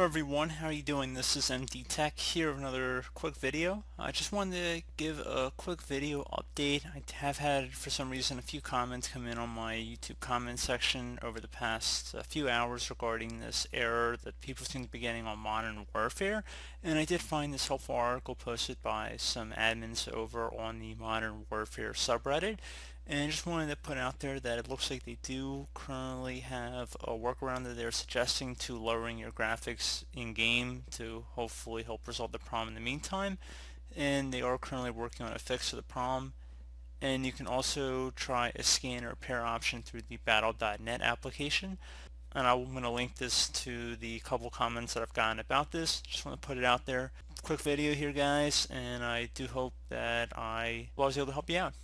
everyone, how are you doing? This is MD Tech here with another quick video. I just wanted to give a quick video update. I have had, for some reason, a few comments come in on my YouTube comment section over the past few hours regarding this error that people seem to be getting on Modern Warfare. And I did find this helpful article posted by some admins over on the Modern Warfare subreddit. And I just wanted to put out there that it looks like they do currently have a workaround that they're suggesting to lowering your graphics in game to hopefully help resolve the problem in the meantime. And they are currently working on a fix for the problem. And you can also try a scan or repair option through the battle.net application. And I'm going to link this to the couple comments that I've gotten about this. Just want to put it out there. Quick video here, guys, and I do hope that I was able to help you out.